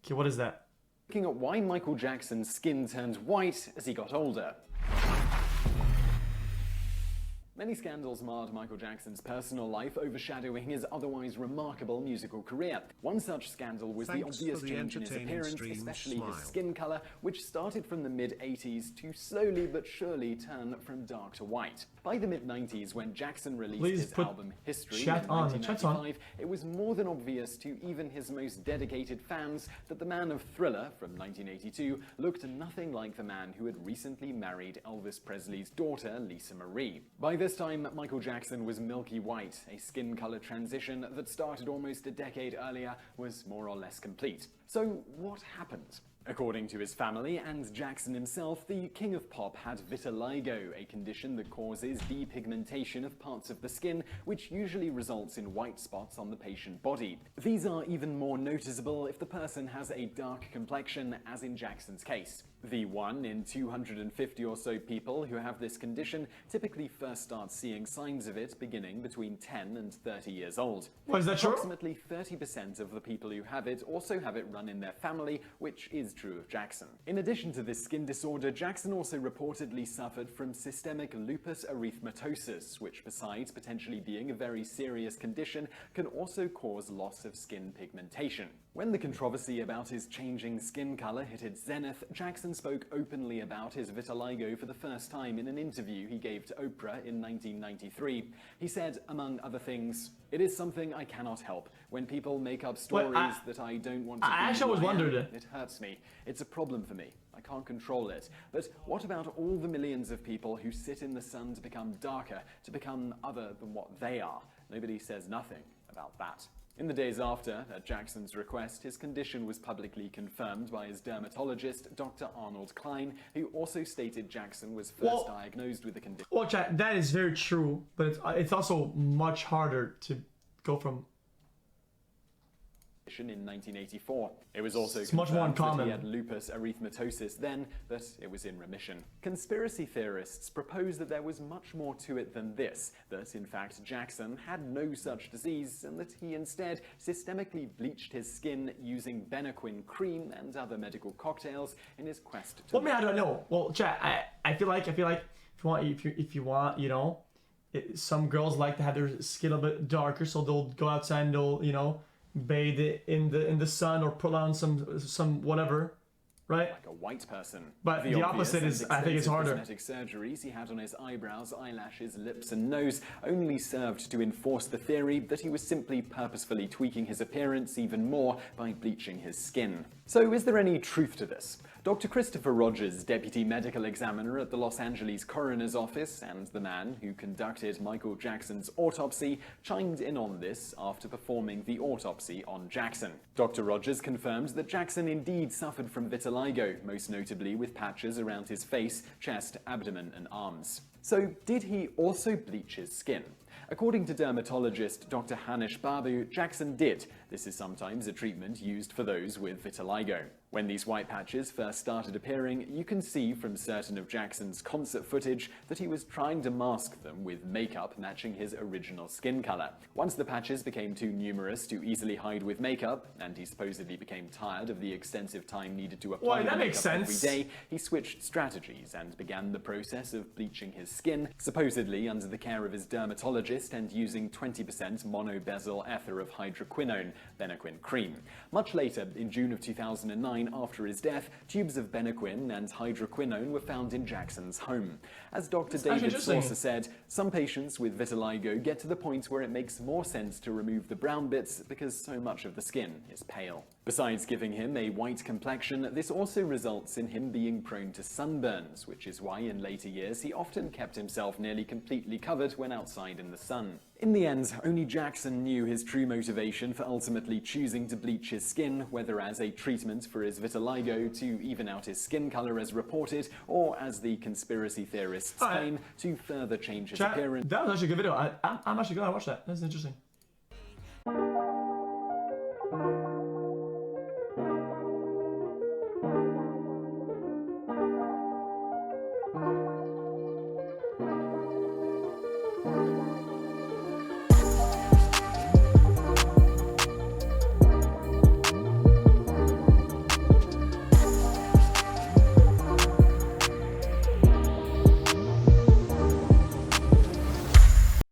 Okay, what is that? Looking at why Michael Jackson's skin turned white as he got older. Many scandals marred Michael Jackson's personal life, overshadowing his otherwise remarkable musical career. One such scandal was the obvious change in his appearance, especially his skin color, which started from the mid-80s to slowly but surely turn from dark to white. By the mid-90s, when Jackson released his album History in 1995, it was more than obvious to even his most dedicated fans that the man of Thriller from 1982 looked nothing like the man who had recently married Elvis Presley's daughter, Lisa Marie. By this time, Michael Jackson was milky white. A skin color transition that started almost a decade earlier was more or less complete. So what happened? According to his family and Jackson himself, the king of pop had vitiligo, a condition that causes depigmentation of parts of the skin, which usually results in white spots on the patient body. These are even more noticeable if the person has a dark complexion, as in Jackson's case. The 1 in 250 or so people who have this condition typically first start seeing signs of it beginning between 10 and 30 years old. Well, is that true? Approximately 30% of the people who have it also have it run in their family, which is true of Jackson. In addition to this skin disorder, Jackson also reportedly suffered from systemic lupus erythematosus, which besides potentially being a very serious condition, can also cause loss of skin pigmentation. When the controversy about his changing skin color hit its zenith, Jackson spoke openly about his vitiligo for the first time in an interview he gave to Oprah in 1993. He said, among other things, "It is something I cannot help. When people make up stories that I don't want to be, I actually always wondered it hurts me. It's a problem for me. I can't control it. But what about all the millions of people who sit in the sun to become darker, to become other than what they are? Nobody says nothing about that." In the days after, at Jackson's request, his condition was publicly confirmed by his dermatologist, Dr. Arnold Klein, who also stated Jackson was first diagnosed with the condition. Well, Jack, that is very true, but it's also much harder to go from in 1984. It was also much more confirmed uncommon. that he had lupus erythematosus then, but it was in remission. Conspiracy theorists propose that there was much more to it than this, that in fact Jackson had no such disease and that he instead systemically bleached his skin using Benequin cream and other medical cocktails in his quest to... Well, I don't know. Well, Jack, I feel like if you want, you know, some girls like to have their skin a bit darker, so they'll go outside and they'll, bathe in the sun or pull on some whatever, right? Like a white person. But the opposite is, I think, it's harder. Cosmetic surgeries he had on his eyebrows, eyelashes, lips, and nose only served to enforce the theory that he was simply purposefully tweaking his appearance even more by bleaching his skin. So, is there any truth to this? Dr. Christopher Rogers, deputy medical examiner at the Los Angeles coroner's office and the man who conducted Michael Jackson's autopsy, chimed in on this after performing the autopsy on Jackson. Dr. Rogers confirmed that Jackson indeed suffered from vitiligo, most notably with patches around his face, chest, abdomen, and arms. So, did he also bleach his skin? According to dermatologist Dr. Hanish Babu, Jackson did. This is sometimes a treatment used for those with vitiligo. When these white patches first started appearing, you can see from certain of Jackson's concert footage that he was trying to mask them with makeup matching his original skin color. Once the patches became too numerous to easily hide with makeup, and he supposedly became tired of the extensive time needed to apply the makeup every day, he switched strategies and began the process of bleaching his skin, supposedly under the care of his dermatologist and using 20% monobezyl ether of hydroquinone, Benequin cream. Much later, in June of 2009, after his death, tubes of Benequin and hydroquinone were found in Jackson's home. As Dr. David Saucer said, some patients with vitiligo get to the point where it makes more sense to remove the brown bits because so much of the skin is pale. Besides giving him a white complexion, this also results in him being prone to sunburns, which is why in later years he often kept himself nearly completely covered when outside in the sun. In the end, only Jackson knew his true motivation for ultimately choosing to bleach his skin, whether as a treatment for his vitiligo to even out his skin color as reported, or as the conspiracy theorists claim, to further change his appearance. That was actually a good video. I'm actually glad I watched that. That's interesting.